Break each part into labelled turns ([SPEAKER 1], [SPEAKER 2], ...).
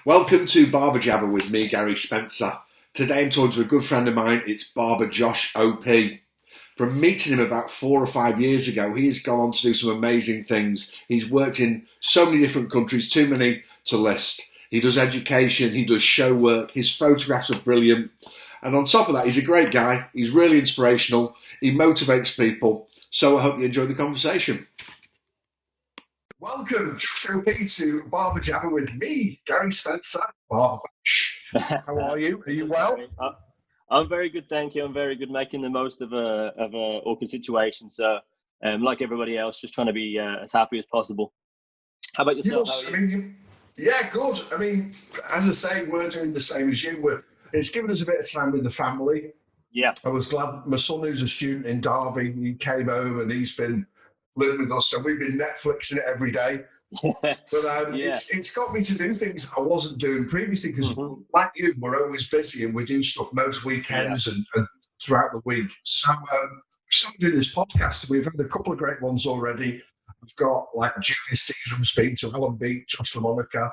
[SPEAKER 1] Welcome to Barber Jabber with me, Gary Spencer. Today I'm talking to a good friend of mine. It's Barber Josh OP. From meeting him about 4 or 5 years ago, he has gone on to do some amazing things. He's worked in so many different countries, too many to list. He does education, he does show work, his photographs are brilliant. And on top of that, he's a great guy. He's really inspirational. He motivates people. So I hope you enjoyed the conversation. Welcome, Josh OP, to Barber Jabber with me, Gary Spencer. Barber. How are you? Are you well?
[SPEAKER 2] I'm very good, thank you. I'm very good, making the most of a awkward situation. So, like everybody else, just trying to be as happy as possible. How about yourself? How are you?
[SPEAKER 1] Yeah, good. I mean, as I say, we're doing the same as you. It's given us a bit of time with the family.
[SPEAKER 2] Yeah.
[SPEAKER 1] I was glad my son, who's a student in Derby, he came home and he's been living with us. So we've been Netflixing it every day. But
[SPEAKER 2] Yeah.
[SPEAKER 1] it's got me to do things I wasn't doing previously because, like you, we're always busy and we do stuff most weekends and throughout the week. So we started doing this podcast. We've had a couple of great ones already. We've got like Julius Caesar from speaking to Alan Beat, Josh LaMonica.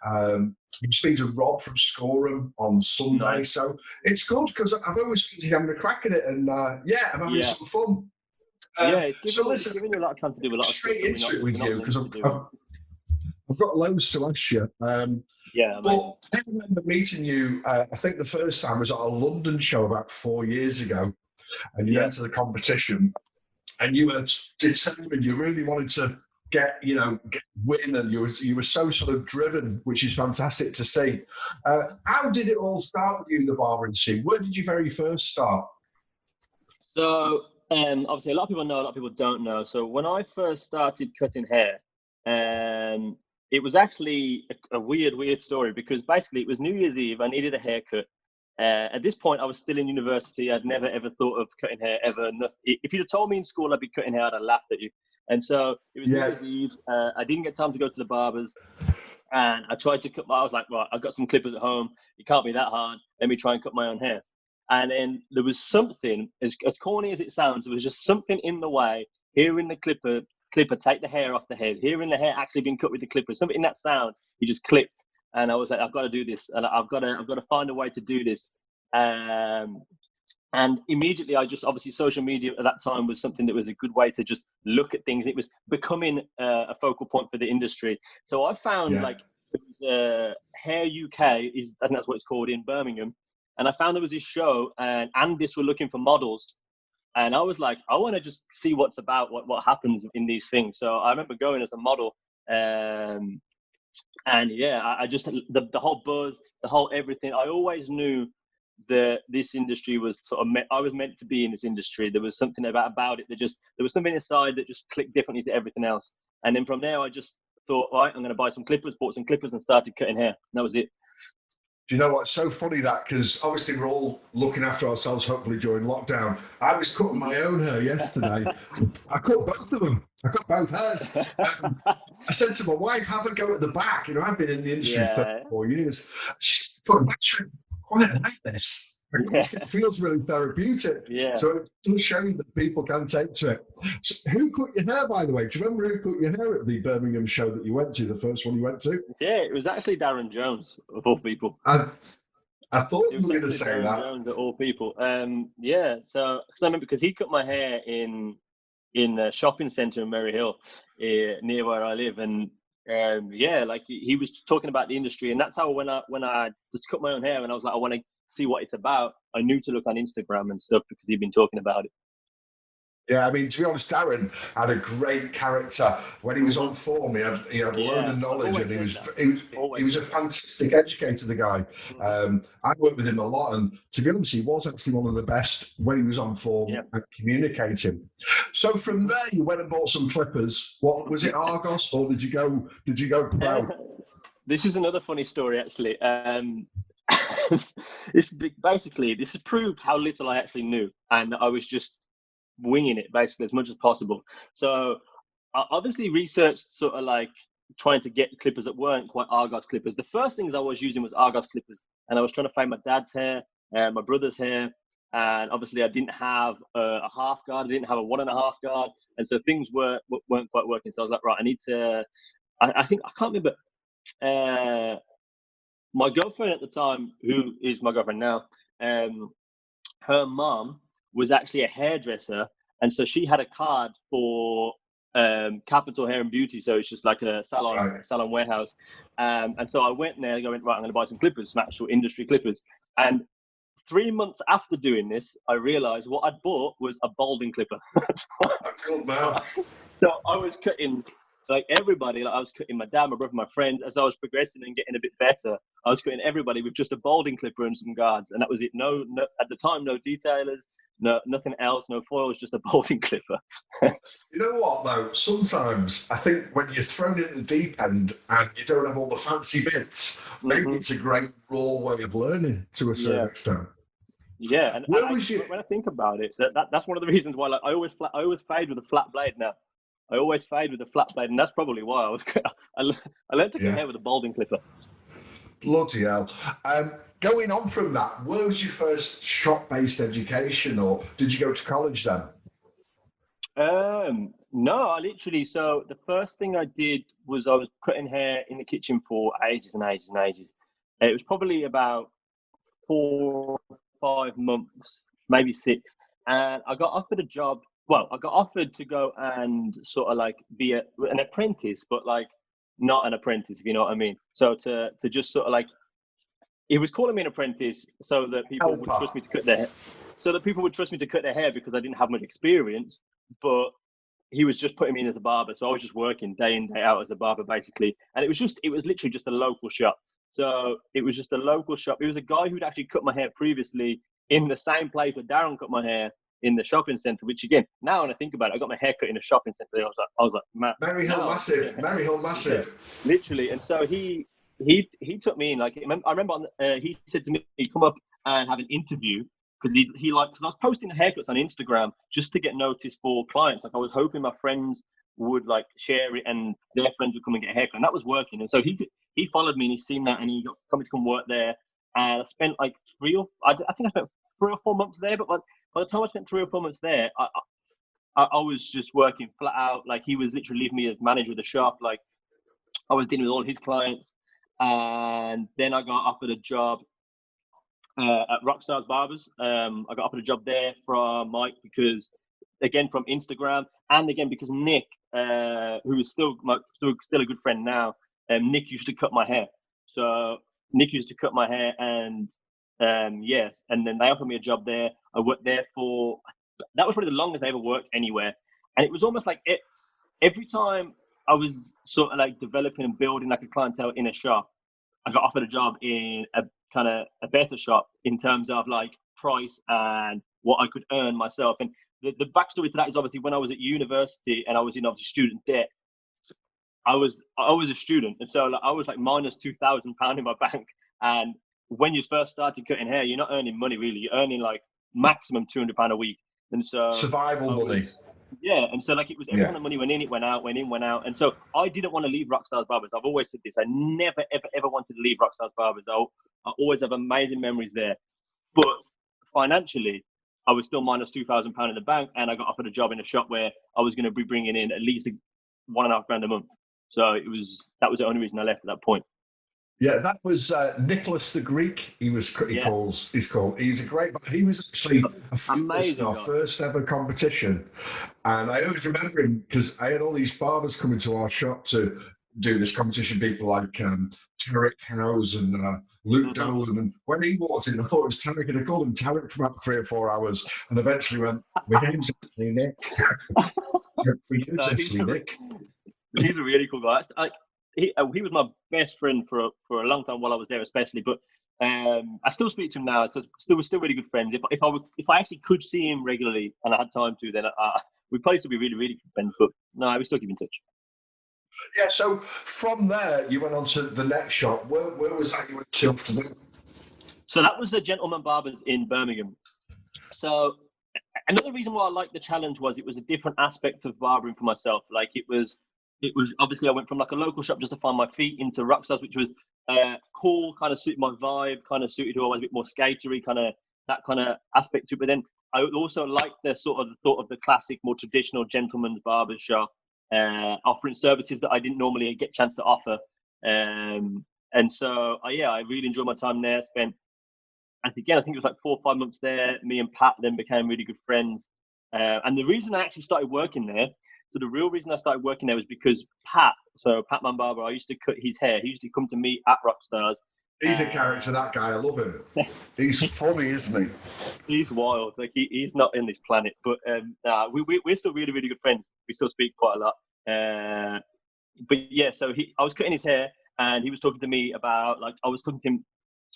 [SPEAKER 1] I'm speaking to Rob from Scoreham on Sunday.
[SPEAKER 2] Nice.
[SPEAKER 1] So it's good because I've always been having a crack at it and yeah, I'm having some fun.
[SPEAKER 2] It's giving you a lot of time to do a lot of
[SPEAKER 1] straight
[SPEAKER 2] stuff
[SPEAKER 1] into it with you because I've got loads to ask you. But I remember meeting you, I think the first time was at a London show about 4 years ago, and you entered the competition, and you were determined, you really wanted to win, and you were so sort of driven, which is fantastic to see. How did it all start with you in the barbering scene? Where did you very first start?
[SPEAKER 2] So, obviously, a lot of people know, a lot of people don't know. So when I first started cutting hair, it was actually a weird story because basically it was New Year's Eve. I needed a haircut. At this point, I was still in university. I'd never ever thought of cutting hair ever. If you'd have told me in school I'd be cutting hair, I'd have laughed at you. And so it was New Year's Eve. I didn't get time to go to the barbers, and I tried to cut I was like, right, I've got some clippers at home. It can't be that hard. Let me try and cut my own hair. And then there was something, as corny as it sounds, there was just something in the way. Hearing the clipper take the hair off the head, hearing the hair actually being cut with the clipper, something in that sound, he just clicked. And I was like, I've got to do this, and I've got to find a way to do this. And immediately, obviously social media at that time was something that was a good way to just look at things. It was becoming a focal point for the industry. So I found Hair UK I think that's what it's called in Birmingham. And I found there was this show, and Andis were looking for models. And I was like, I want to just see what's about, what happens in these things. So I remember going as a model. And yeah, I just, the whole buzz, the whole everything. I always knew that this industry was I was meant to be in this industry. There was something about it that there was something inside that just clicked differently to everything else. And then from there, I just thought, right, I'm going to buy some clippers, bought some clippers and started cutting hair. And that was it.
[SPEAKER 1] Do you know what's so funny that because obviously we're all looking after ourselves, hopefully during lockdown. I was cutting my own hair yesterday. I cut both of them. I cut both hairs. I said to my wife, "Have a go at the back." You know, I've been in the industry for 4 years. She's quite like this. It feels really therapeutic.
[SPEAKER 2] Yeah.
[SPEAKER 1] So it does show you that people can take to it. So who cut your hair, by the way? Do you remember who cut your hair at the Birmingham show that you went to, the first one you went to?
[SPEAKER 2] Yeah, it was actually Darren Jones, of all people.
[SPEAKER 1] I thought you were going to say
[SPEAKER 2] Darren
[SPEAKER 1] that.
[SPEAKER 2] Jones, of all people. Yeah, so because I remember because he cut my hair in a shopping centre in Merry Hill, near where I live, and yeah, like he was talking about the industry, and that's how when I just cut my own hair, and I was like, I want to see what it's about. I knew to look on Instagram and stuff because he'd been talking about it.
[SPEAKER 1] Yeah, I mean, to be honest, Darren had a great character when he was on form. He had a load of knowledge, and he was a fantastic educator. The guy, I worked with him a lot, and to be honest, he was actually one of the best when he was on form at communicating. So from there, you went and bought some clippers. What was it, Argos, or did you go pro?
[SPEAKER 2] This is another funny story, actually. This has proved how little I actually knew, and I was just winging it basically as much as possible. So I obviously researched sort of like trying to get clippers that weren't quite Argos clippers. The first things I was using was Argos clippers, and I was trying to find my dad's hair, my brother's hair, and obviously I didn't have a half guard, I didn't have a 1.5 guard, and so things weren't quite working. So I was like, right, I need to. I think I can't remember. my girlfriend at the time, who is my girlfriend now, her mom was actually a hairdresser, and so she had a card for Capital Hair and Beauty. So it's just like a salon warehouse. And so I went there, going, right, I'm going to buy some clippers, some actual industry clippers. And 3 months after doing this, I realized what I'd bought was a balding clipper.
[SPEAKER 1] Good man.
[SPEAKER 2] So I was cutting like everybody. Like I was cutting my dad, my brother, my friend. As I was progressing and getting a bit better, I was cutting everybody with just a balding clipper and some guards, and that was it. No, at the time, no detailers, no nothing else, no foils, just a balding clipper.
[SPEAKER 3] You know what though? Sometimes I think when you're thrown in the deep end and you don't have all the fancy bits, maybe it's a great raw way of learning to a certain extent.
[SPEAKER 2] Yeah, and when I think about it, that's one of the reasons why, like, I always fade with a flat blade now. I always fade with a flat blade, and that's probably why I learned to cut hair with a balding clipper.
[SPEAKER 3] Bloody hell. Going on from that, where was your first shop-based education, or did you go to college then?
[SPEAKER 2] No, I literally, so the first thing I did was I was cutting hair in the kitchen for ages and ages and ages. It was probably about 4 or 5 months, maybe 6, and I got offered a job. Well, I got offered to go and sort of like be an apprentice, but like not an apprentice, if you know what I mean. So to just sort of like, he was calling me an apprentice so that people would trust me to cut their hair. So that people would trust me to cut their hair because I didn't have much experience, but he was just putting me in as a barber. So I was just working day in, day out as a barber, basically. And it was literally just a local shop. So it was just a local shop. It was a guy who'd actually cut my hair previously in the same place where Darren cut my hair in the shopping centre, which again, now when I think about it, I got my hair cut in a shopping centre. I was like, man.
[SPEAKER 3] Mary Hill Massive.
[SPEAKER 2] Yeah, literally. And so he took me in. Like, I remember he said to me, come up and have an interview, because because I was posting the haircuts on Instagram just to get noticed for clients. Like, I was hoping my friends would like share it and their friends would come and get a haircut, and that was working. And so he followed me and he's seen that, and he got me to come work there. And I spent like I think I spent 3 or 4 months there. But by the time I spent 3 or 4 months there, I was just working flat out. Like, he was literally leaving me as manager of the shop. Like, I was dealing with all his clients. And then I got offered a job at Rockstar's Barbers. I got offered a job there from Mike, because, again, from Instagram, and again because Nick, who is still a good friend now, Nick used to cut my hair. So Nick used to cut my hair, and yes, and then they offered me a job there. I worked there that was probably the longest I ever worked anywhere, and it was almost like every time I was sort of like developing and building like a clientele in a shop, I got offered a job in a kind of a better shop in terms of like price and what I could earn myself. And the backstory to that is, obviously, when I was at university and I was in obviously student debt, I was a student, and so like, I was like minus £2,000 in my bank. And when you first started cutting hair, you're not earning money really. You're earning like maximum £200 a week, and so
[SPEAKER 3] survival money.
[SPEAKER 2] Yeah, and so like it was every time the money went in, it went out, went in, went out. And so I didn't want to leave Rockstar's Barbers. I've always said this. I never, ever, ever wanted to leave Rockstar's Barbers. I always have amazing memories there. But financially, I was still minus £2,000 in the bank, and I got offered a job in a shop where I was going to be bringing in at least £1.5 a month. So that was the only reason I left at that point.
[SPEAKER 3] Yeah, that was Nicholas the Greek. He's called. He's a great. He was actually a finalist in our first ever competition, and I always remember him because I had all these barbers coming to our shop to do this competition. People like Tarek Howes and Luke Dolan, and when he walked in, I thought it was Tarek, and I called him Tarek for about 3 or 4 hours, and eventually went, "My name's actually Nick." Nick.
[SPEAKER 2] He's a really cool guy. He was my best friend for a long time while I was there, especially. But I still speak to him now. So we're still really good friends. If I actually could see him regularly and I had time to, then we'd probably still be really, really good friends. But no, we still keep in touch.
[SPEAKER 3] Yeah. So from there, you went on to the next shop. Where was that you went to after that?
[SPEAKER 2] So that was the Gentleman Barbers in Birmingham. So another reason why I liked the challenge was it was a different aspect of barbering for myself. Like it was obviously I went from like a local shop just to find my feet into Rockstars, which was cool, kind of suited my vibe, kind of suited who I was, a bit more skatery, kind of that kind of aspect to it. But then I also liked the thought of the classic, more traditional gentleman's barber shop, offering services that I didn't normally get a chance to offer. And And so, yeah, I really enjoyed my time there. Spent, and again, I think it was like 4 or 5 months there. Me and Pat then became really good friends. And the reason I actually started working there, so the real reason I started working there was because Pat, Man Barber, I used to cut his hair. He used to come to me at Rockstars.
[SPEAKER 3] He's a character, that guy. I love him. He's funny, isn't
[SPEAKER 2] he? He's wild. Like he's not in this planet. But we're still really, really good friends. We still speak quite a lot. But yeah, so I was cutting his hair, and he was talking to me about, like, I was talking to him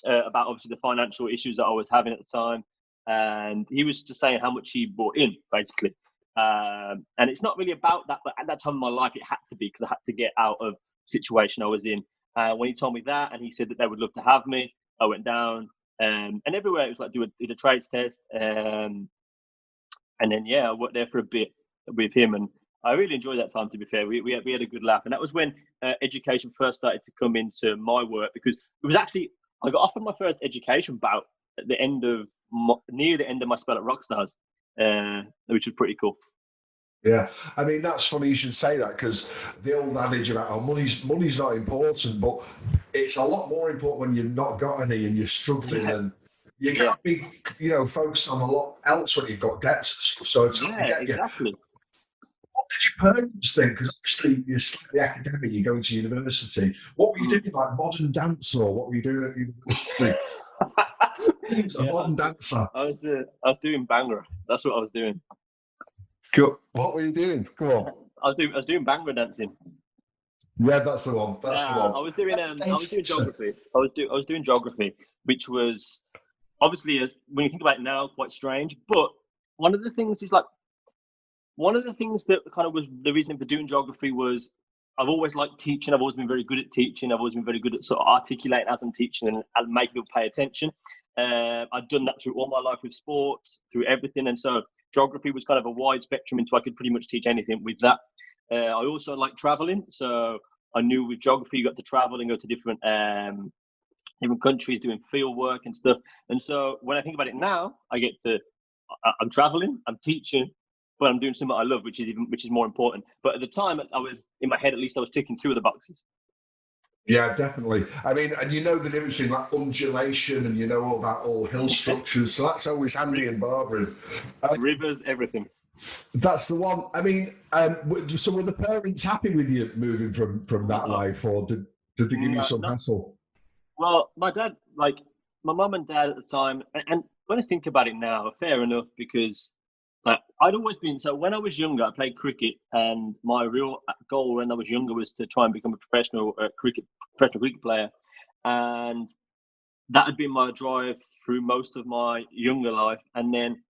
[SPEAKER 2] about obviously the financial issues that I was having at the time, and he was just saying how much he brought in, basically. And it's not really about that, but at that time in my life, it had to be, because I had to get out of the situation I was in. When he told me that, and he said that they would love to have me, I went down, and everywhere it was like did a trades test, and then I worked there for a bit with him, and I really enjoyed that time. To be fair, we had a good laugh, and that was when education first started to come into my work, because it was actually, I got offered my first education bout at the end of near the end of my spell at Rockstars, which was pretty cool.
[SPEAKER 3] Yeah, I mean, that's funny you should say that, because the old adage about money's not important, but it's a lot more important when you've not got any and you're struggling, and you can't be, focused on a lot else when you've got debts and stuff. So it's
[SPEAKER 2] exactly.
[SPEAKER 3] What did your parents think? Because obviously you're slightly academic, you're going to university. What were you doing, like modern dance, or what were you doing at university? A modern dancer.
[SPEAKER 2] I was doing Bhangra. That's what I was doing.
[SPEAKER 3] Cool. What were you doing? Go on.
[SPEAKER 2] I was doing Bhangra dancing.
[SPEAKER 3] Yeah, that's the one. That's the one.
[SPEAKER 2] I was doing geography. I was doing geography, which was obviously, when you think about it now, quite strange. But one of the things that kind of was the reason for doing geography was, I've always liked teaching. I've always been very good at teaching. I've always been very good at sort of articulating as I'm teaching and making people pay attention. I've done that through all my life with sports, through everything. And so geography was kind of a wide spectrum, and so I could pretty much teach anything with that. I also like traveling. So I knew with geography, you got to travel and go to different countries doing field work and stuff. And so when I think about it now, I'm traveling, I'm teaching, but I'm doing something I love, which is more important. But at the time, I was, in my head at least, I was ticking 2 of the boxes.
[SPEAKER 3] Yeah, definitely. I mean, and you know the difference between like undulation and all about all hill structures. So that's always handy in barbering.
[SPEAKER 2] Rivers, everything.
[SPEAKER 3] That's the one. I mean, so were the parents happy with you moving from that life, or did they give you some hassle?
[SPEAKER 2] Well, my dad, like my mum and dad at the time, and when I think about it now, fair enough, because I'd always been, so when I was younger, I played cricket, and my real goal when I was younger was to try and become a professional cricket player. And that had been my drive through most of my younger life. And then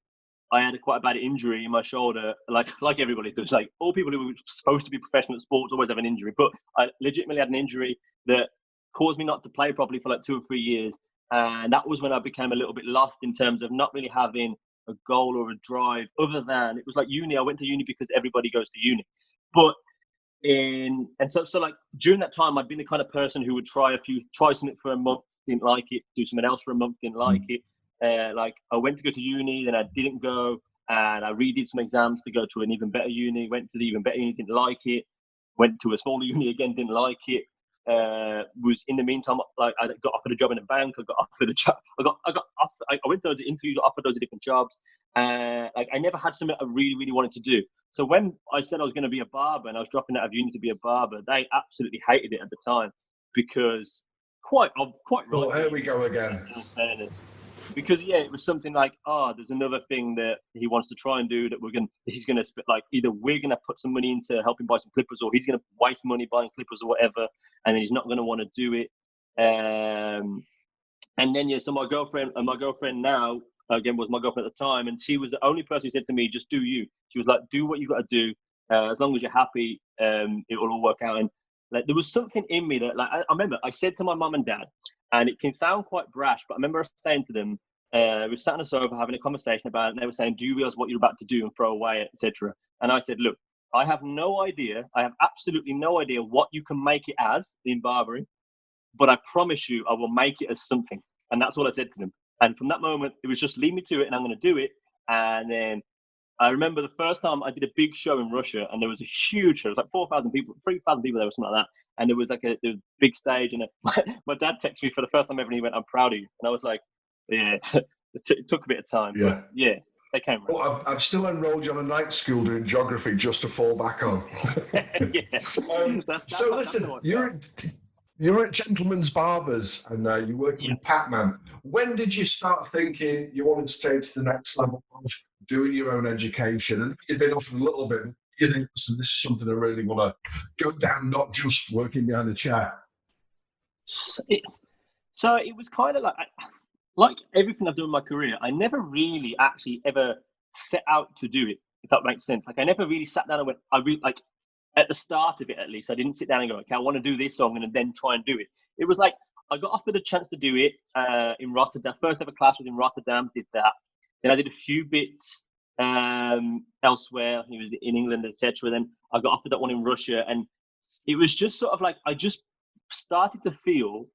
[SPEAKER 2] I had quite a bad injury in my shoulder, like everybody does. Like all people who were supposed to be professional at sports always have an injury, but I legitimately had an injury that caused me not to play properly for like 2 or 3 years. And that was when I became a little bit lost in terms of not really having a goal or a drive, other than it was like uni. I went to uni because everybody goes to uni. But so like during that time, I'd been the kind of person who would try something for a month, didn't like it, do something else for a month, didn't like it. Like I went to go to uni, then I didn't go, and I redid some exams to go to an even better uni, went to the even better uni, didn't like it, went to a smaller uni again, didn't like it. Was in the meantime, like I got offered a job in a bank. I got offered a job. I went to those interviews, got offered those different jobs. Like I never had something I really, really wanted to do. So when I said I was going to be a barber and I was dropping out of uni to be a barber, they absolutely hated it at the time, because quite right.
[SPEAKER 3] Well, here we go again.
[SPEAKER 2] In fairness. Because it was something like, there's another thing that he wants to try and do that he's gonna like either we're gonna put some money into helping buy some clippers, or he's gonna waste money buying clippers or whatever, and then he's not gonna want to do it. And then so my girlfriend now again was my girlfriend at the time, and she was the only person who said to me, "Just do you." She was like, "Do what you got to do, as long as you're happy, it will all work out." And like there was something in me that, like, I remember I said to my mum and dad, and it can sound quite brash, but I remember saying to them, we were sat on the sofa having a conversation about it, and they were saying, "Do you realize what you're about to do and throw away, etc." And I said, "Look, I have no idea. I have absolutely no idea what you can make it as in barbering, but I promise you, I will make it as something." And that's all I said to them. And from that moment, it was just leave me to it, and I'm going to do it. And then I remember the first time I did a big show in Russia, and there was a huge show. It was like 4,000 people, 3,000 people there, or something like that. and there was a big stage, and my dad texted me for the first time ever, and he went, "I'm proud of you," and I was like, "Yeah." It took a bit of time, but yeah, they came around.
[SPEAKER 3] Well, I've still enrolled you on a night school doing geography just to fall back on. So listen, you're at Gentleman's Barbers, and you're working with Pac-Man. When did you start thinking you wanted to take it to the next level of doing your own education? And you've been offered a little bit. You think, listen, this is something I really want to go down, not just working behind a chair.
[SPEAKER 2] So it was kind of like everything I've done in my career, I never really actually ever set out to do it, if that makes sense. Like I never really sat down and went, like at the start of it at least, I didn't sit down and go, okay, I want to do this, so I'm going to then try and do it. It was like I got offered a chance to do it in Rotterdam. First ever class was in Rotterdam, did that. Then I did a few bits elsewhere. It was in England, etc. Then I got offered that one in Russia, and it was just sort of like I just started to feel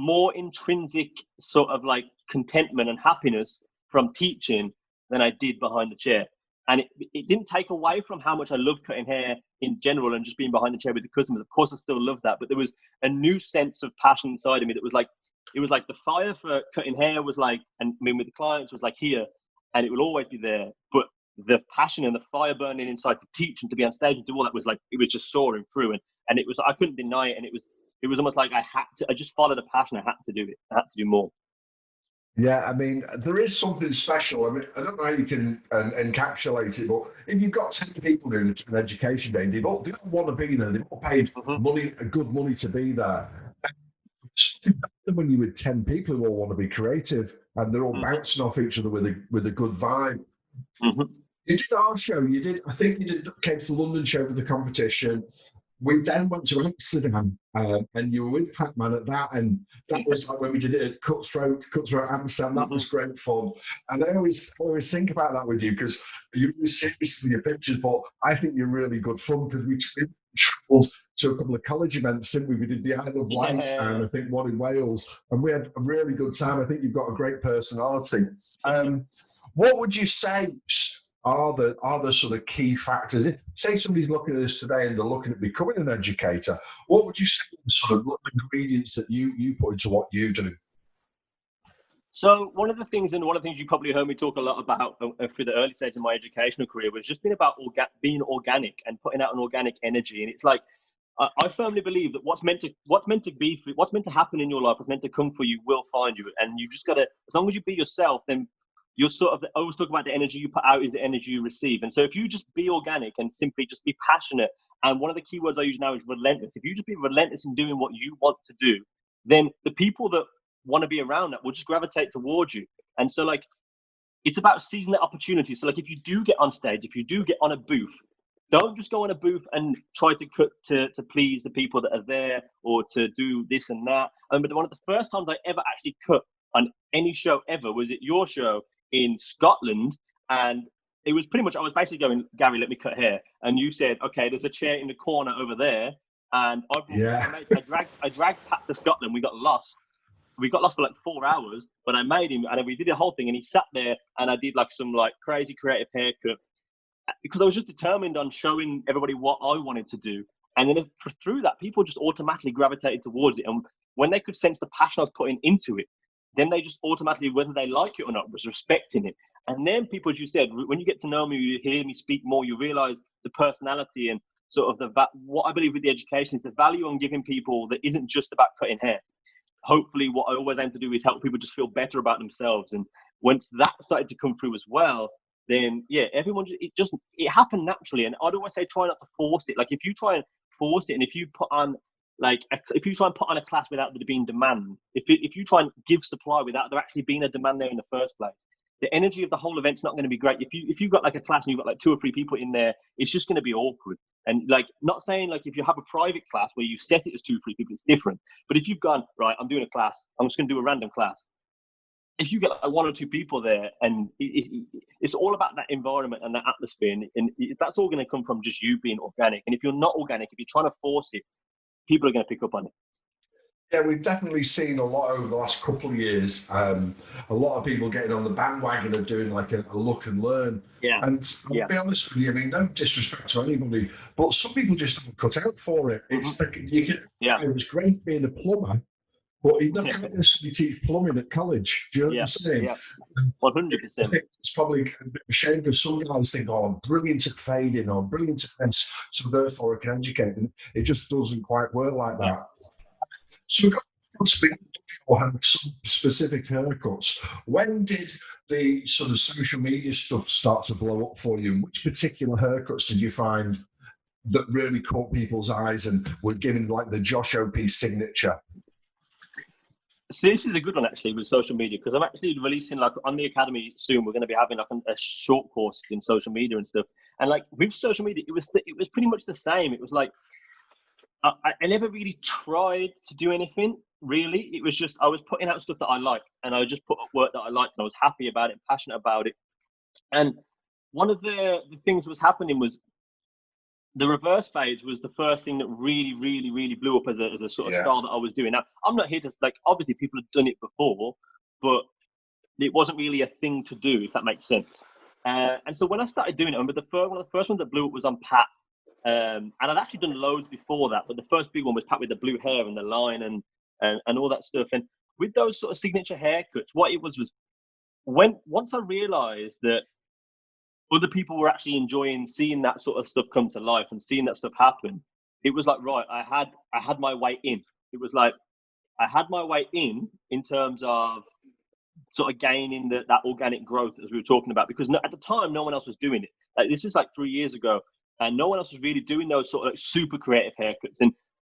[SPEAKER 2] more intrinsic sort of like contentment and happiness from teaching than I did behind the chair. And it didn't take away from how much I loved cutting hair in general and just being behind the chair with the customers. Of course, I still love that, but there was a new sense of passion inside of me that was like, it was like the fire for cutting hair was like, and I mean, with the clients was like here, and it will always be there. But the passion and the fire burning inside to teach and to be on stage and do all that was like, it was just soaring through. And it was, I couldn't deny it. And it was almost like I just followed a passion. I had to do it. I had to do more.
[SPEAKER 3] Yeah, I mean, there is something special. I mean, I don't know how you can encapsulate it, but if you've got 10 people doing an education day, they all want to be there. They've all paid good money to be there. Something better when you're with 10 people who all want to be creative and they're all bouncing off each other with a good vibe. You did our show. I think you came to the London show for the competition. We then went to Amsterdam, and you were with Pac-Man at that, and that was like when we did it at Cutthroat Amsterdam. That was great fun, and I always think about that with you because you're really serious with your pictures, but I think you're really good fun because we travelled to a couple of college events, didn't we? We did the Isle of Wight and I think one in Wales, and we had a really good time. I think you've got a great personality. What would you say are the sort of key factors? Say somebody's looking at this today and they're looking at becoming an educator. What would you say are the sort of ingredients that you put into what you do?
[SPEAKER 2] So one of the things you probably heard me talk a lot about through the early stage of my educational career was just being about being organic and putting out an organic energy. And it's like I firmly believe that what's meant to happen in your life, what's meant to come for you, will find you. And you just gotta, as long as you be yourself, then you're sort of, I always talk about the energy you put out is the energy you receive. And so if you just be organic and simply just be passionate, and one of the key words I use now is relentless. If you just be relentless in doing what you want to do, then the people that want to be around that will just gravitate towards you. And so like, it's about seizing the opportunity. So like, if you do get on stage, if you do get on a booth, don't just go on a booth and try to cut to please the people that are there or to do this and that. But one of the first times I ever actually cut on any show ever was at your show in Scotland, and it was pretty much, I was basically going, Gary, let me cut hair, and you said, okay, there's a chair in the corner over there, and I dragged Pat to Scotland. We got lost for like 4 hours, but I made him, and we did the whole thing, and he sat there, and I did like some like crazy creative haircut because I was just determined on showing everybody what I wanted to do. And then through that, people just automatically gravitated towards it, and when they could sense the passion I was putting into it, then they just automatically, whether they like it or not, was respecting it. And then people, as you said, when you get to know me, you hear me speak more, you realize the personality and sort of what I believe with the education is the value on giving people that isn't just about cutting hair. Hopefully what I always aim to do is help people just feel better about themselves. And once that started to come through as well, then yeah, it happened naturally. And I'd always say, try not to force it. Like if you try and force it, and if you try and put on a class without there being demand, if you try and give supply without there actually being a demand there in the first place, the energy of the whole event's not going to be great. If you've got like a class and you've got like 2 or 3 people in there, it's just going to be awkward. And like, not saying like if you have a private class where you set it as 2 or 3 people, it's different. But if you've gone, right, I'm doing a class, I'm just going to do a random class. If you get like 1 or 2 people there, and it's all about that environment and that atmosphere, and that's all going to come from just you being organic. And if you're not organic, if you're trying to force it, people are going to pick up on it.
[SPEAKER 3] Yeah, we've definitely seen a lot over the last couple of years. A lot of people getting on the bandwagon of doing like a look and learn.
[SPEAKER 2] Yeah,
[SPEAKER 3] And I'll
[SPEAKER 2] yeah,
[SPEAKER 3] be honest with you, I mean, no disrespect to anybody, but some people just don't cut out for it.
[SPEAKER 2] hmm
[SPEAKER 3] It's like you can,
[SPEAKER 2] yeah,
[SPEAKER 3] it was great being a plumber, but he not
[SPEAKER 2] yeah,
[SPEAKER 3] going to necessarily teach plumbing at college. Do you know what I'm
[SPEAKER 2] yeah,
[SPEAKER 3] saying?
[SPEAKER 2] yeah, 100%.
[SPEAKER 3] I think it's probably a bit of a shame because some guys think, oh, I'm brilliant at fading or brilliant at this, so therefore I can educate. And it just doesn't quite work like
[SPEAKER 2] Yeah.
[SPEAKER 3] that. So we've got to be or have some specific haircuts. When did the sort of social media stuff start to blow up for you? And which particular haircuts did you find that really caught people's eyes and were given like the Josh OP signature?
[SPEAKER 2] So this is a good one actually with social media, because I'm actually releasing, like, on the academy soon. We're going to be having like a short course in social media and stuff. And like with social media, it was pretty much the same. It was like I never really tried to do anything really. It was just I was putting out stuff that I liked, and I just put up work that I liked, and I was happy about it, passionate about it. And one of the things that was happening was the reverse fades was the first thing that really, really, really blew up as a sort of
[SPEAKER 3] Yeah.
[SPEAKER 2] style that I was doing. Now, I'm not here to, like, obviously people have done it before, but it wasn't really a thing to do, if that makes sense. And so when I started doing it, I remember one of the first ones that blew up was on Pat. And I'd actually done loads before that, but the first big one was Pat with the blue hair and the line and all that stuff. And with those sort of signature haircuts, what it was once I realized that other people were actually enjoying seeing that sort of stuff come to life and seeing that stuff happen, it was like, right, I had my way in. It was like I had my way in terms of sort of gaining that organic growth as we were talking about, because at the time no one else was doing it. Like, this is like 3 years ago, and no one else was really doing those sort of like super creative haircuts. And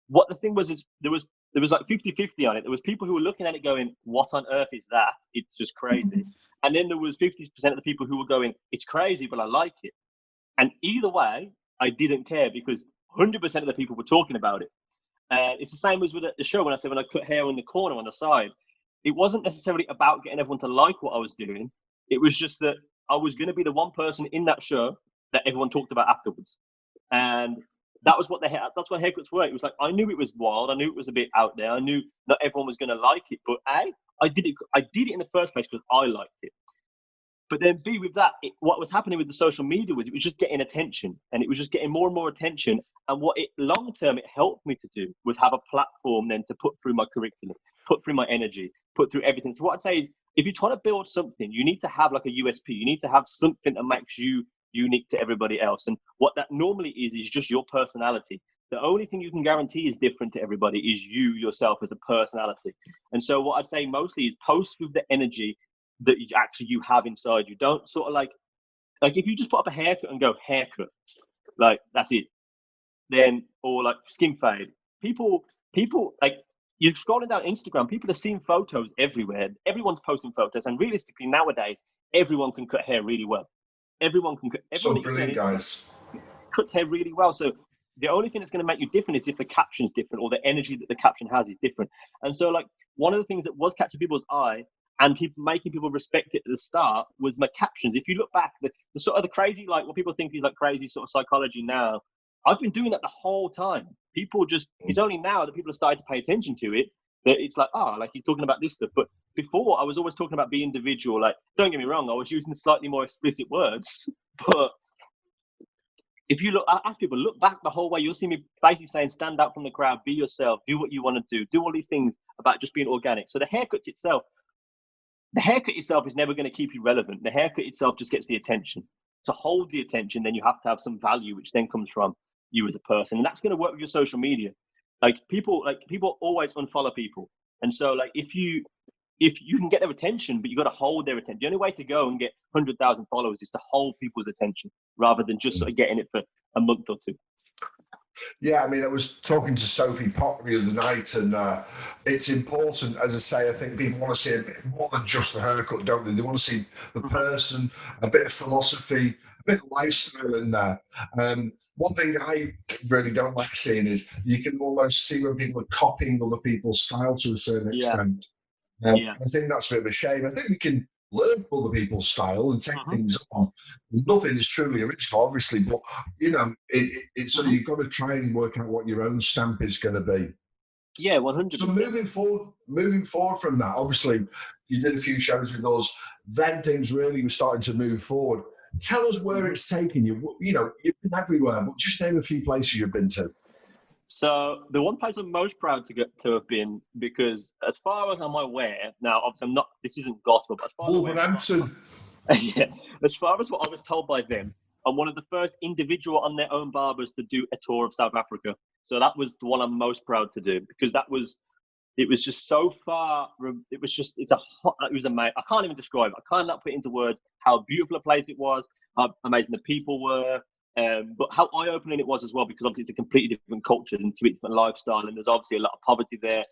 [SPEAKER 2] what the thing was is there was like 50-50 on it. There was people who were looking at it going, what on earth is that? It's just crazy. And then there was 50% of the people who were going, it's crazy, but I like it. And either way, I didn't care, because 100% of the people were talking about it. And it's the same as with the show. When I said, when I cut hair in the corner on the side, it wasn't necessarily about getting everyone to like what I was doing. It was just that I was going to be the one person in that show that everyone talked about afterwards. And that's what haircuts were. It was like, I knew it was wild. I knew it was a bit out there. I knew not everyone was going to like it, but I did it in the first place because I liked it. But then B, with that, what was happening with the social media was it was just getting attention, and it was just getting more and more attention. And what it long term it helped me to do was have a platform then to put through my curriculum, put through my energy, put through everything. So what I'd say is, if you're trying to build something, you need to have like a USP. You need to have something that makes you unique to everybody else. And what that normally is just your personality. The only thing you can guarantee is different to everybody is you yourself as a personality. And so what I'd say mostly is post with the energy that you have inside you. Don't sort of like if you just put up a haircut and go haircut, like that's it. Then, or like skin fade. People like, you're scrolling down Instagram, people are seeing photos everywhere. Everyone's posting photos, and realistically nowadays, everyone can cut hair really well. Everyone can cut.
[SPEAKER 3] So
[SPEAKER 2] Everyone that you
[SPEAKER 3] brilliant,
[SPEAKER 2] see on Instagram
[SPEAKER 3] guys.
[SPEAKER 2] cuts hair really well. So the only thing that's going to make you different is if the caption's different, or the energy that the caption has is different. And so, like, one of the things that was catching people's eye and making people respect it at the start was my captions. If you look back, the sort of the crazy, like what people think is like crazy sort of psychology now, I've been doing that the whole time. People just, it's only now that people have started to pay attention to it that it's like, like you're talking about this stuff. But before, I was always talking about being individual. Like, don't get me wrong, I was using slightly more explicit words, but if you I ask people, look back the whole way, you'll see me basically saying, stand out from the crowd, be yourself, do what you want to do all these things about just being organic. So the haircut itself is never going to keep you relevant. The haircut itself just gets the attention. To hold the attention, then you have to have some value, which then comes from you as a person. And that's going to work with your social media. People always unfollow people. And so like, if you can get their attention, but you got to hold their attention. The only way to go and get 100,000 followers is to hold people's attention rather than just sort of getting it for a month or two.
[SPEAKER 3] Yeah, I mean, I was talking to Sophie Pott the other night, and it's important, as I say, I think people want to see a bit more than just the haircut, don't they? They want to see the person, a bit of philosophy, a bit of lifestyle in there. One thing I really don't like seeing is you can almost see when people are copying other people's style to a certain extent. I think that's a bit of a shame. I think we can learn other people's style and take things on. Nothing is truly original, obviously, but you know, it's so you've got to try and work out what your own stamp is going to be.
[SPEAKER 2] Yeah, 100%.
[SPEAKER 3] So moving forward from that, obviously you did a few shows with us. Then things really were starting to move forward. Tell us where it's taken you. You know, you've been everywhere, but just name a few places you've been to.
[SPEAKER 2] So the one place I'm most proud to have been, because as far as I'm aware, now obviously I'm not, this isn't gospel, but as far as I'm
[SPEAKER 3] Wolverhampton.
[SPEAKER 2] yeah, as far as what I was told by them, I'm one of the first individual on their own barbers to do a tour of South Africa. So that was the one I'm most proud to do, because it was just so far. It was amazing. I can't even describe it. I cannot put into words how beautiful a place it was, how amazing the people were, but how eye-opening it was as well, because obviously it's a completely different culture and completely different lifestyle, and there's obviously a lot of poverty there.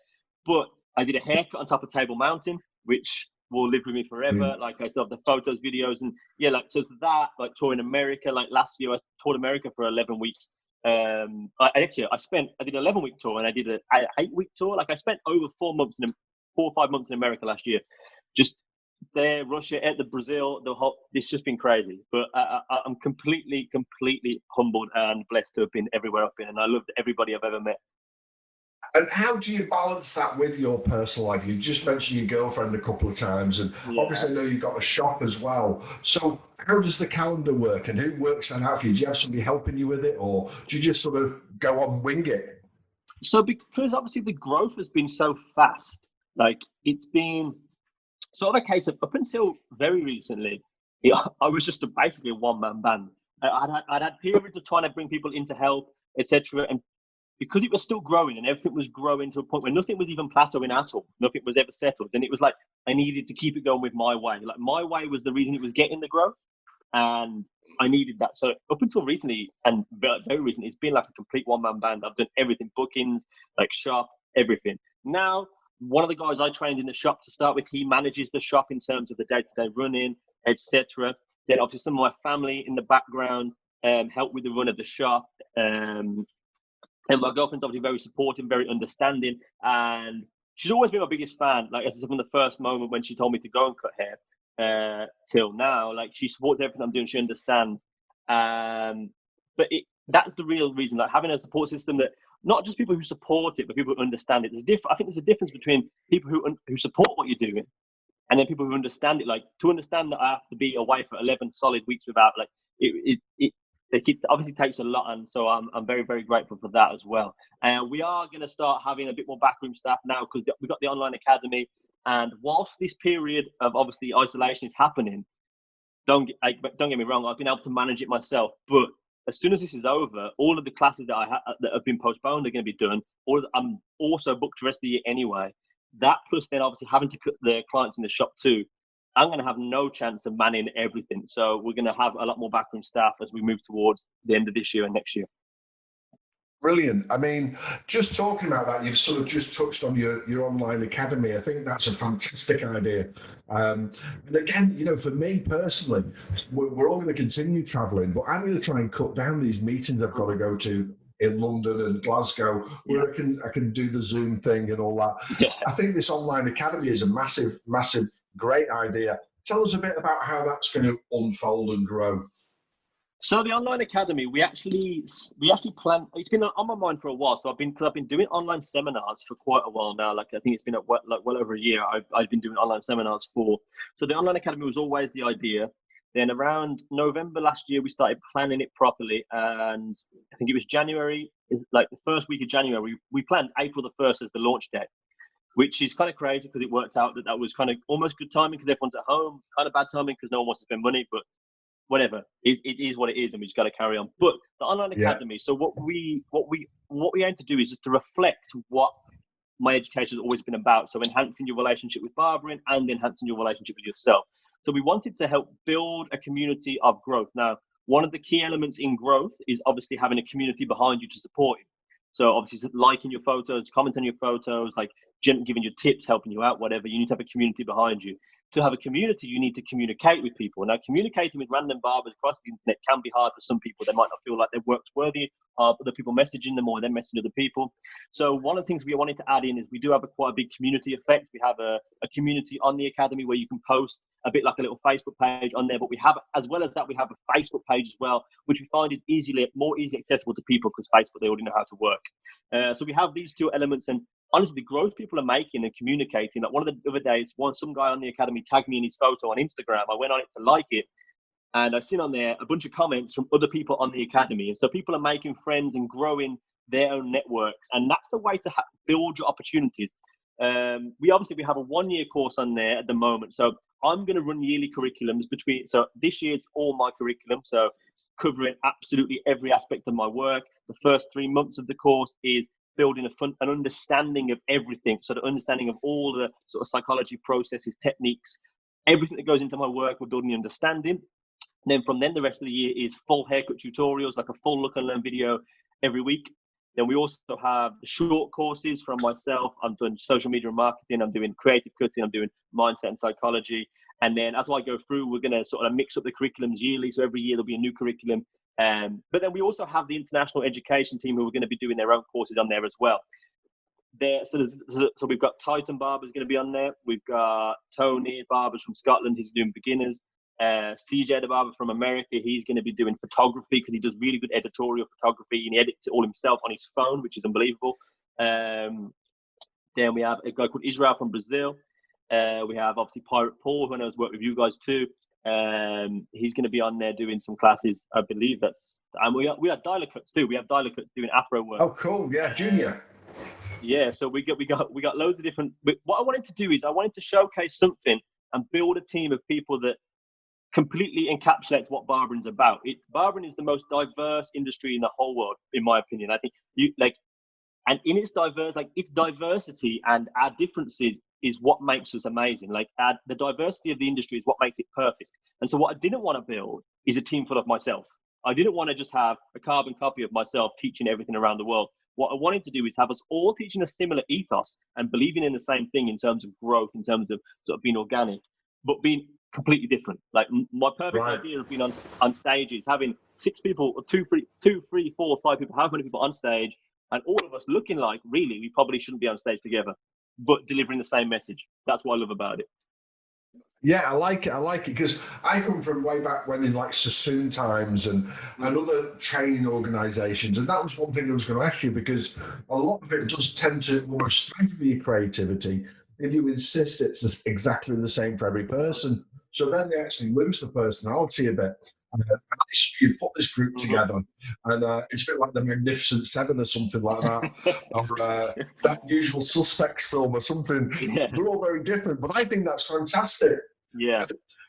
[SPEAKER 2] But I did a haircut on top of Table Mountain, which will live with me forever. Like I still have the photos, videos, and yeah, like so that, like touring America. Like last year, I toured America for 11 weeks. I did an 11-week tour and I did an 8-week tour. Like I spent over 4 or 5 months in America last year, just there, Russia, at the Brazil, it's just been crazy. But I'm completely humbled and blessed to have been everywhere I've been, and I loved everybody I've ever met.
[SPEAKER 3] And how do you balance that with your personal life? You just mentioned your girlfriend a couple of times, and obviously I know you've got a shop as well. So how does the calendar work, and who works that out for you? Do you have somebody helping you with it, or do you just sort of go on wing it?
[SPEAKER 2] So because obviously the growth has been so fast, like it's been sort of a case of, up until very recently, I was just basically a one-man band. I'd had periods of trying to bring people in to help, etc. And because it was still growing and everything was growing to a point where nothing was even plateauing at all, nothing was ever settled, then it was like I needed to keep it going with my way. Like my way was the reason it was getting the growth, and I needed that. So up until recently, and very recently, it's been like a complete one-man band. I've done everything, bookings, like shop, everything. Now, one of the guys I trained in the shop to start with, he manages the shop in terms of the day-to-day running, etc. Then obviously some of my family in the background help with the run of the shop. And my girlfriend's obviously very supportive, very understanding, and she's always been my biggest fan. Like I said, from the first moment when she told me to go and cut hair till now, like she supports everything I'm doing. She understands, but that's the real reason. Like having a support system that not just people who support it, but people who understand it. I think there's a difference between people who support what you're doing, and then people who understand it. Like to understand that I have to be away for 11 solid weeks without like it obviously takes a lot, and so I'm very, very grateful for that as well. And we are going to start having a bit more backroom staff now, because we've got the online academy. And whilst this period of obviously isolation is happening, don't get me wrong, I've been able to manage it myself. But as soon as this is over, all of the classes that that have been postponed are going to be done. I'm also booked the rest of the year anyway. That plus then obviously having to cut the clients in the shop too, I'm going to have no chance of manning everything. So we're going to have a lot more backroom staff as we move towards the end of this year and next year.
[SPEAKER 3] Brilliant. I mean, just talking about that, you've sort of just touched on your online academy. I think that's a fantastic idea. And again, you know, for me personally, we're all going to continue traveling, but I'm going to try and cut down these meetings I've got to go to in London and Glasgow, where I can do the Zoom thing and all that. Yeah. I think this online academy is a massive, great idea. Tell us a bit about how that's going to unfold and grow.
[SPEAKER 2] So the online academy, we actually plan. It's been on my mind for a while. So I've been doing online seminars for quite a while now. Like I think it's been well over a year. I've been doing online seminars for. So the online academy was always the idea. Then around November last year, we started planning it properly, and I think it was January, like the first week of January, we planned April the 1st as the launch date, which is kind of crazy because it worked out that was kind of almost good timing because everyone's at home, kind of bad timing because no one wants to spend money, but whatever, it is what it is, and we just got to carry on. But the online academy, so what we aim to do is just to reflect what my education has always been about. So enhancing your relationship with barbering and enhancing your relationship with yourself. So we wanted to help build a community of growth. Now, one of the key elements in growth is obviously having a community behind you to support you. So obviously liking your photos, commenting on your photos, like giving you tips, helping you out, whatever. You need to have a community behind you. To have a community, you need to communicate with people. Now, communicating with random barbers across the internet can be hard for some people. They might not feel like their work's worthy of other people messaging them or they're messaging other people. So one of the things we wanted to add in is we do have quite a big community effect. We have a community on the academy where you can post a bit like a little Facebook page on there. But we have, as well as that, we have a Facebook page as well, which we find is more easily accessible to people because Facebook, they already know how to work. So we have these two elements, and honestly, the growth people are making and communicating. Like one of the other days, some guy on the academy tagged me in his photo on Instagram. I went on it to like it, and I've seen on there a bunch of comments from other people on the academy. And so people are making friends and growing their own networks. And that's the way to build your opportunities. We have a 1-year course on there at the moment. So I'm going to run yearly curriculums so this year it's all my curriculum. So covering absolutely every aspect of my work. The first 3 months of the course is building an understanding of everything. So the understanding of all the sort of psychology processes, techniques, everything that goes into my work, we're building the understanding. And then from then, the rest of the year is full haircut tutorials, like a full look and learn video every week. Then we also have the short courses from myself. I'm doing social media and marketing. I'm doing creative cutting. I'm doing mindset and psychology. And then as I go through, we're going to sort of mix up the curriculums yearly. So every year there'll be a new curriculum. But then we also have the international education team who are going to be doing their own courses on there as well. So we've got Titan Barber's going to be on there. We've got Tony Barbers from Scotland. He's doing beginners. CJ the Barber from America, he's going to be doing photography because he does really good editorial photography and he edits it all himself on his phone, which is unbelievable. Then we have a guy called Israel from Brazil. We have obviously Pirate Paul, who I know has worked with you guys too. He's going to be on there doing some classes. I believe and we have dialer cuts too. We have dialer cuts doing Afro work.
[SPEAKER 3] Oh, cool! Yeah, Junior.
[SPEAKER 2] Yeah, so we got loads of different. What I wanted to do is I wanted to showcase something and build a team of people that completely encapsulates what barbering's about. Barbering is the most diverse industry in the whole world, in my opinion. I think and in its diversity and our differences is what makes us amazing. The diversity of the industry is what makes it perfect. And so what I didn't want to build is a team full of myself. I didn't want to just have a carbon copy of myself teaching everything around the world. What I wanted to do is have us all teaching a similar ethos and believing in the same thing in terms of growth, in terms of sort of being organic, but being completely different. Like my perfect idea of being on stage is having 6 people, or 2, 3, 4, 5 people, however many people on stage, and all of us looking like really we probably shouldn't be on stage together, but delivering the same message. That's what I love about it.
[SPEAKER 3] Yeah, I like it because I come from way back when in like Sassoon times and other training organisations, and that was one thing I was going to ask you, because a lot of it does tend to almost stifle your creativity if you insist it's exactly the same for every person. So then they actually lose the personality a bit. You put this group together, and it's a bit like the Magnificent Seven or something like that, or that Usual Suspects film or something. Yeah. They're all very different, but I think that's fantastic.
[SPEAKER 2] Yeah.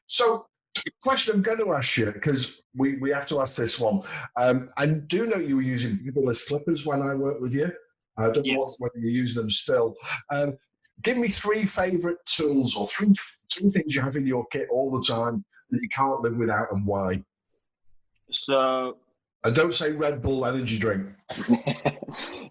[SPEAKER 3] So the question I'm going to ask you, because we have to ask this one. I do know you were using beaverless clippers when I worked with you. I don't know whether you're using them still. Give me 3 favourite tools or three things you have in your kit all the time that you can't live without, and why.
[SPEAKER 2] So,
[SPEAKER 3] and don't say Red Bull energy drink.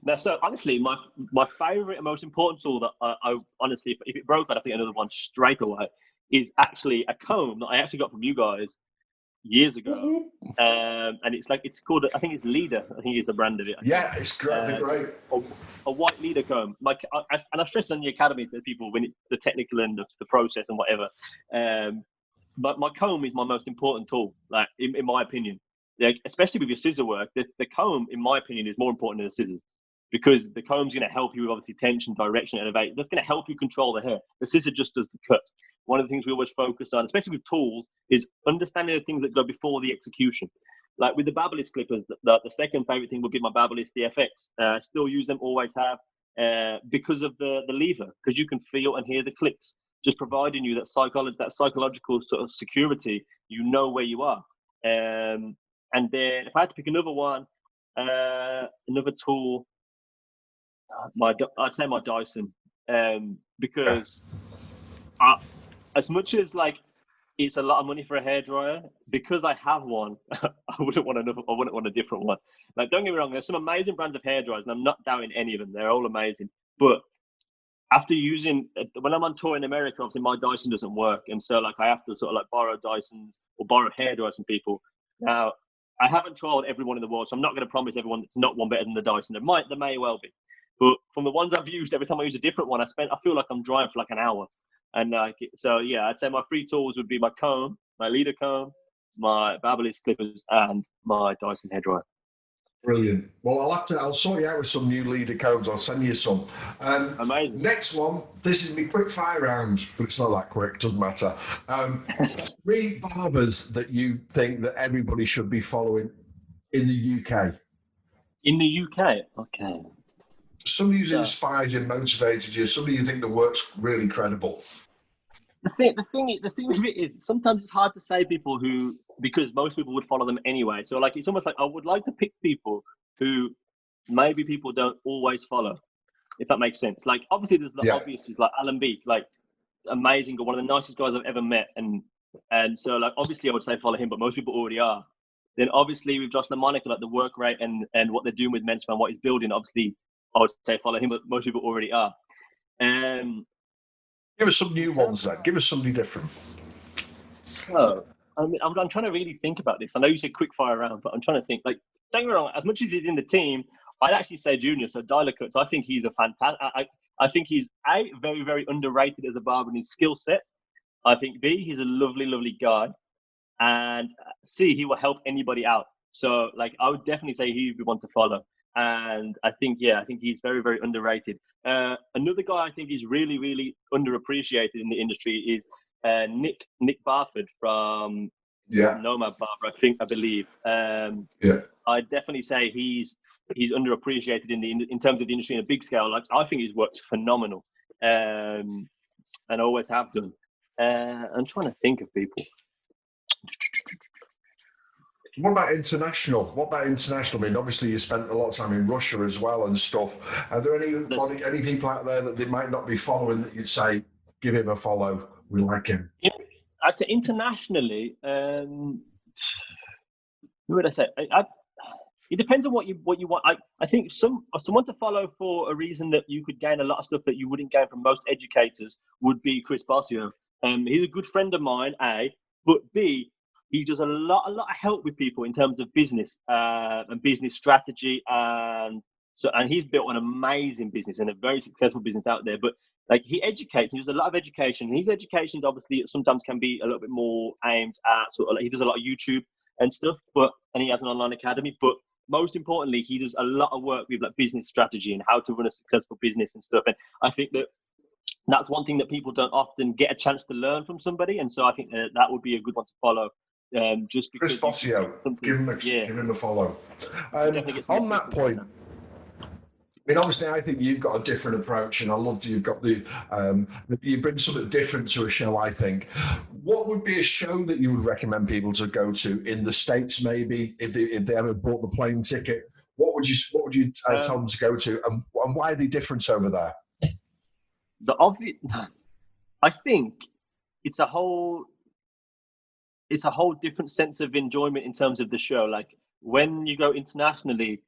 [SPEAKER 2] Now, so honestly, my favourite and most important tool that I honestly, if it broke, I'd have to get another one straight away, is actually a comb that I actually got from you guys years ago. And it's called, I think it's Leader. I think it's the brand of it.
[SPEAKER 3] Yeah, it's great. They're great.
[SPEAKER 2] A white Leader comb. And I stress on the academy to people when it's the technical end of the process and whatever. But my comb is my most important tool, like in my opinion. Like, especially with your scissor work, the comb, in my opinion, is more important than the scissors, because the comb's going to help you with obviously tension, direction, elevate. That's going to help you control the hair. The scissor just does the cut. One of the things we always focus on, especially with tools, is understanding the things that go before the execution. Like with the Barberless clippers, the second favorite thing would be my Barberless DFX. Still use them, always have, because of the lever, because you can feel and hear the clicks, just providing you that psychological sort of security. You know where you are. And then if I had to pick another one, another tool, I'd say my Dyson, because as much as like it's a lot of money for a hairdryer, because I have one, I wouldn't want a different one. Like, don't get me wrong, there's some amazing brands of hairdryers, and I'm not doubting any of them. They're all amazing. But after when I'm on tour in America, obviously my Dyson doesn't work, and so like I have to sort of like borrow Dysons or borrow hairdryers from people. Now, I haven't tried everyone in the world, so I'm not going to promise everyone that's not one better than the Dyson. There may well be. But from the ones I've used, every time I use a different one, I feel like I'm drying for like an hour. And like, so yeah, I'd say my 3 tools would be my comb, my leader comb, my Babyliss clippers, and my Dyson hairdryer.
[SPEAKER 3] Brilliant. Well, I'll sort you out with some new leader combs. I'll send you some.
[SPEAKER 2] Amazing.
[SPEAKER 3] Next one, this is my quick fire round, but it's not that quick, doesn't matter. 3 barbers that you think that everybody should be following in the UK.
[SPEAKER 2] In the UK, okay.
[SPEAKER 3] Somebody who's inspired you, motivated you, somebody you think that works really credible.
[SPEAKER 2] The thing with it is sometimes it's hard to say people who, because most people would follow them anyway. So like, it's almost like I would like to pick people who maybe people don't always follow, if that makes sense. Like obviously there's the obvious, like Alan Beak, like amazing, one of the nicest guys I've ever met. And so like, obviously I would say follow him, but most people already are. Then obviously with Josh LaMonica, like the work rate and what they're doing with Mentor and what he's building, obviously I would say follow him, but most people already are.
[SPEAKER 3] Give us some new ones then. Give us somebody different.
[SPEAKER 2] So, I mean, I'm trying to really think about this. I know you said quick fire round, but I'm trying to think. Like, don't get me wrong. As much as he's in the team, I'd actually say Junior. So Dialer Cuts. I think he's a fantastic. I think he's very, very underrated as a barber in his skill set. I think B, he's a lovely, lovely guy, and C, he will help anybody out. So, like, I would definitely say he would be one to follow. And I think he's very, very underrated. Another guy I think is really, really underappreciated in the industry is Nick Barford from Nomad Barber, I believe. I'd definitely say he's underappreciated in terms of the industry in a big scale. Like, I think his work's phenomenal, and always have done. I'm trying to think of people.
[SPEAKER 3] What about international? I mean, obviously you spent a lot of time in Russia as well and stuff. Are there any people out there that they might not be following that you'd say, give him a follow, we like him?
[SPEAKER 2] I'd say internationally, who would I say? It depends on what you want. I think someone to follow for a reason that you could gain a lot of stuff that you wouldn't gain from most educators would be Chris Bossio. He's a good friend of mine, A, but B, he does a lot of help with people in terms of business and business strategy, and he's built an amazing business and a very successful business out there. But like, he educates, and he does a lot of education. His education obviously sometimes can be a little bit more aimed at sort of like, he does a lot of YouTube and stuff, and he has an online academy. But most importantly, he does a lot of work with like business strategy and how to run a successful business and stuff. And I think that's one thing that people don't often get a chance to learn from somebody. And so I think that would be a good one to follow. Just because
[SPEAKER 3] Chris Bossio, give him a follow. On that point, I mean, obviously, I think you've got a different approach, and I love you've got you bring something different to a show. I think. What would be a show that you would recommend people to go to in the States, maybe if they ever bought the plane ticket? What would you tell them to go to, and why are they different over there?
[SPEAKER 2] I think it's a whole different sense of enjoyment in terms of the show. Like, when you go internationally,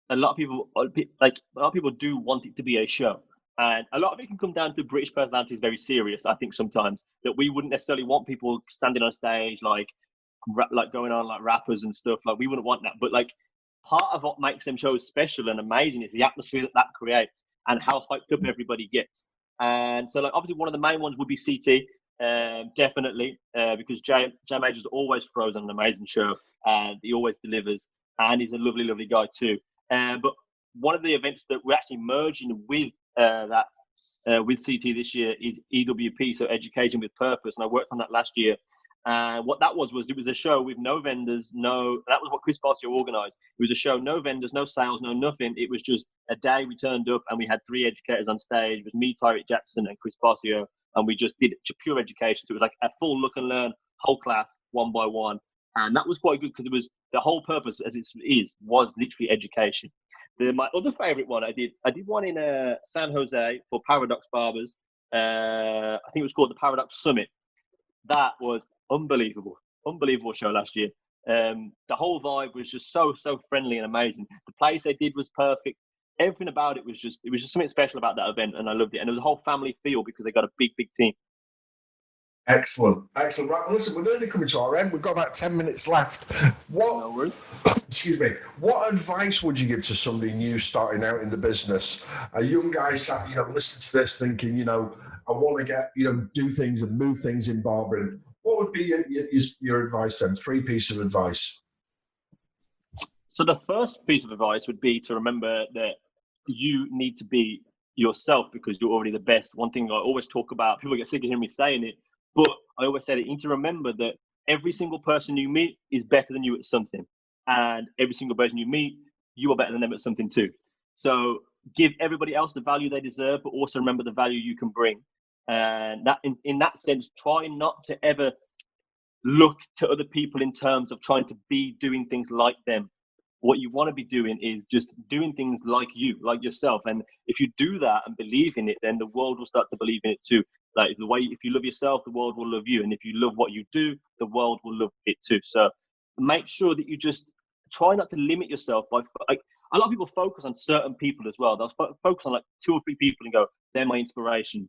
[SPEAKER 2] a lot of people do want it to be a show, and a lot of it can come down to British personalities very serious. I think sometimes that we wouldn't necessarily want people standing on stage like going on like rappers and stuff. Like, we wouldn't want that. But like, part of what makes them shows special and amazing is the atmosphere that creates and how hyped up everybody gets. And so, like, obviously one of the main ones would be CT. Definitely, because Jay Majors always throws on an amazing show, and he always delivers, and he's a lovely, lovely guy too. But one of the events that we're actually merging with with CT this year is EWP, so Education with Purpose, and I worked on that last year. What that was it was a show with no vendors, that was what Chris Bossio organised. It was a show, no vendors, no sales, no nothing. It was just a day we turned up and we had 3 educators on stage. It was me, Tyreek Jackson, and Chris Bossio, and we just did pure education. So it was like a full look and learn, whole class, one by one. And that was quite good because it was the whole purpose, as it was literally education. My other favourite one, I did one in San Jose for Paradox Barbers. I think it was called the Paradox Summit. That was unbelievable show last year. The whole vibe was just so friendly and amazing. The place they did was perfect. Everything about it was just something special about that event, and I loved it. And it was a whole family feel because they got a big team.
[SPEAKER 3] Excellent. Right, well, listen, we're nearly coming to our end. We've got about 10 minutes left.
[SPEAKER 2] No worries.
[SPEAKER 3] Excuse me. What advice would you give to somebody new starting out in the business? A young guy sat, listening to this thinking, I want to get, do things and move things in barbering. What would be your advice then? 3 pieces of advice.
[SPEAKER 2] So the first piece of advice would be to remember that you need to be yourself because you're already the best. One thing I always talk about, people get sick of hearing me saying it, but I always say that you need to remember that every single person you meet is better than you at something. And every single person you meet, you are better than them at something too. So give everybody else the value they deserve, but also remember the value you can bring. And that in that sense, try not to ever look to other people in terms of trying to be doing things like them. What you want to be doing is just doing things like you, like yourself. And if you do that and believe in it, then the world will start to believe in it too. Like if you love yourself, the world will love you. And if you love what you do, the world will love it too. So make sure that you just try not to limit yourself by, like, a lot of people focus on certain people as well. They'll focus on like 2 or 3 people and go, they're my inspiration.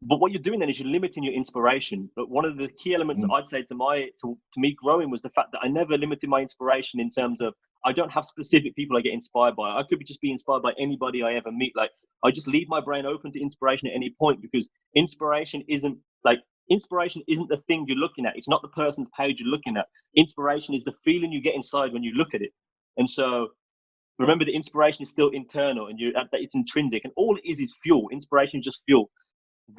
[SPEAKER 2] But what you're doing then is you're limiting your inspiration. But one of the key elements I'd say to me growing was the fact that I never limited my inspiration in terms of, I don't have specific people I get inspired by. I could just be inspired by anybody I ever meet. Like, I just leave my brain open to inspiration at any point, because inspiration isn't the thing you're looking at. It's not the person's page you're looking at. Inspiration is the feeling you get inside when you look at it. And so remember, the inspiration is still internal, and it's intrinsic, and all it is fuel. Inspiration is just fuel.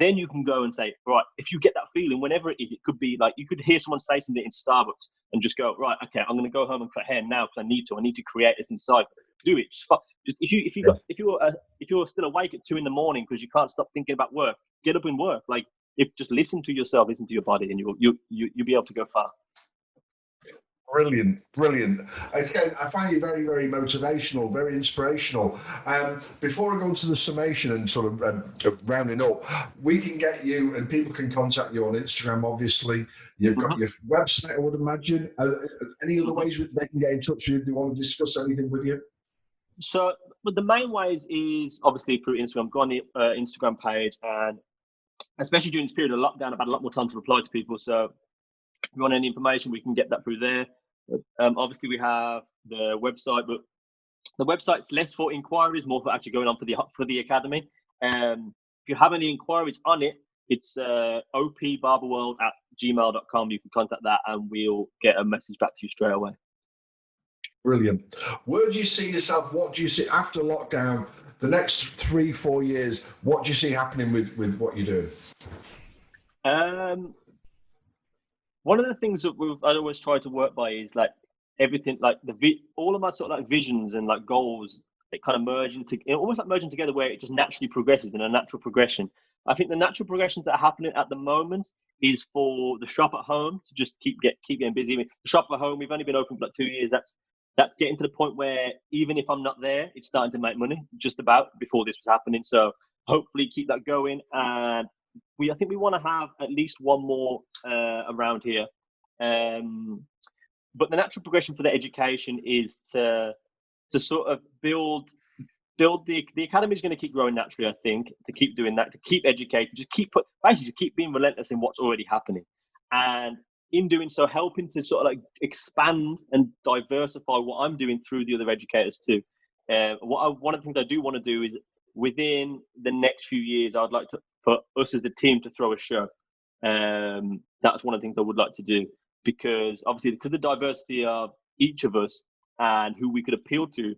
[SPEAKER 2] Then you can go and say, right, if you get that feeling, whenever it is, it could be like, you could hear someone say something in Starbucks and just go, right, okay, I'm going to go home and cut hair now because I need to create this inside. Do it. Just if you're still awake at 2 a.m. because you can't stop thinking about work, get up and work. Like, just listen to yourself, listen to your body, and you'll be able to go far.
[SPEAKER 3] Brilliant. Again, I find you very, very motivational, very inspirational. Before I go into the summation and sort of rounding up, we can get you, and people can contact you on Instagram, obviously. You've got your website, I would imagine. Any other ways they can get in touch with you if they want to discuss anything with you?
[SPEAKER 2] So, but the main ways is obviously through Instagram. Go on the Instagram page, and especially during this period of lockdown, I've had a lot more time to reply to people. So if you want any information, we can get that through there. Obviously, we have the website, but the website's less for inquiries, more for actually going on for the academy. If you have any inquiries on it, it's opbarberworld@gmail.com. You can contact that, and we'll get a message back to you straight away.
[SPEAKER 3] Brilliant. Where do you see yourself? What do you see after lockdown? The next 3-4 years, what do you see happening with what you're doing?
[SPEAKER 2] One of the things that I always try to work by is like everything, like all of my sort of like visions and like goals, it kind of almost like merging together, where it just naturally progresses in a natural progression. I think the natural progressions that are happening at the moment is for the shop at home to just keep getting busy. I mean, the shop at home, we've only been open for like 2 years. That's getting to the point where even if I'm not there, it's starting to make money just about before this was happening. So hopefully keep that going. And I think we want to have at least one more around here. But the natural progression for the education is to sort of build the academy is going to keep growing naturally, I think, to keep doing that, to keep educating, just keep being relentless in what's already happening. And in doing so, helping to sort of like expand and diversify what I'm doing through the other educators too. One of the things I do want to do is within the next few years, I'd like for us as a team to throw a show. That's one of the things I would like to do, because obviously, because of the diversity of each of us and who we could appeal to,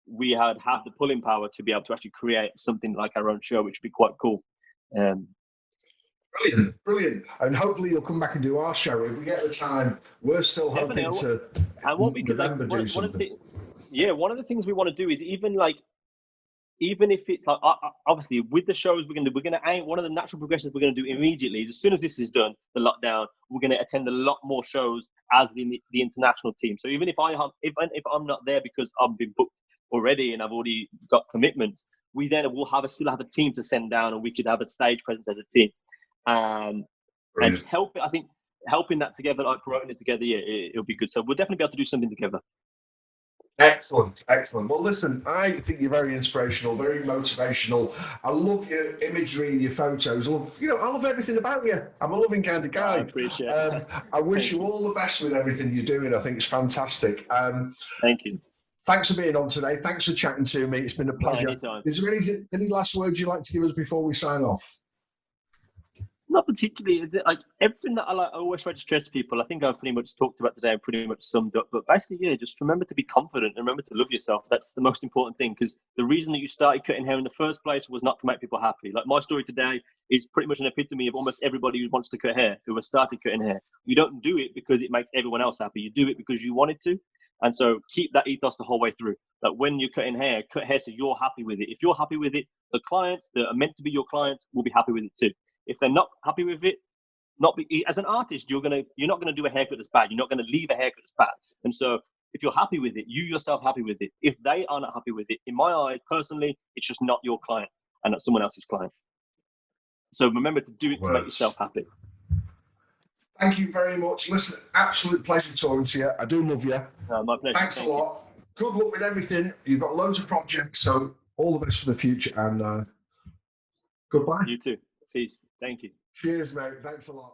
[SPEAKER 2] we have the pulling power to be able to actually create something like our own show, which would be quite cool.
[SPEAKER 3] Brilliant. And hopefully you'll come back and do our show. If we get the time, we're still hoping to November do something.
[SPEAKER 2] One of the things we want to do is even if it's like, obviously with the shows we're going to aim, one of the natural progressions we're going to do immediately is, as soon as this is done, the lockdown, we're going to attend a lot more shows as the international team. So even if I'm not there because I've been booked already and I've already got commitments, we then will still have a team to send down, and we could have a stage presence as a team. And just helping that together, like promoting it together, it'll be good. So we'll definitely be able to do something together.
[SPEAKER 3] Excellent. Well, listen, I think you're very inspirational, very motivational. I love your imagery and your photos. I love everything about you. I'm a loving kind of guy.
[SPEAKER 2] I appreciate it.
[SPEAKER 3] I wish you all the best with everything you're doing. I think it's fantastic.
[SPEAKER 2] Thank you.
[SPEAKER 3] Thanks for being on today. Thanks for chatting to me. It's been a pleasure.
[SPEAKER 2] Anytime.
[SPEAKER 3] Is there any last words you'd like to give us before we sign off?
[SPEAKER 2] Not particularly. Like everything that I always try to stress to people. I think I've pretty much talked about today and pretty much summed up. But basically, yeah, just remember to be confident and remember to love yourself. That's the most important thing, because the reason that you started cutting hair in the first place was not to make people happy. Like my story today is pretty much an epitome of almost everybody who wants to cut hair, who has started cutting hair. You don't do it because it makes everyone else happy. You do it because you wanted to. And so keep that ethos the whole way through. That when you're cutting hair, cut hair so you're happy with it. If you're happy with it, the clients that are meant to be your clients will be happy with it too. If they're not happy with it, as an artist, you're not gonna do a haircut that's bad. You're not gonna leave a haircut that's bad. And so if you're happy with it, you yourself happy with it. If they are not happy with it, in my eyes, personally, it's just not your client and not someone else's client. So remember to do it to make yourself happy.
[SPEAKER 3] Thank you very much. Listen, absolute pleasure talking to you. I do love you.
[SPEAKER 2] My pleasure.
[SPEAKER 3] Thanks a lot. Good luck with everything. You've got loads of projects, so all the best for the future, and goodbye.
[SPEAKER 2] You too. Peace. Thank you.
[SPEAKER 3] Cheers, mate. Thanks a lot.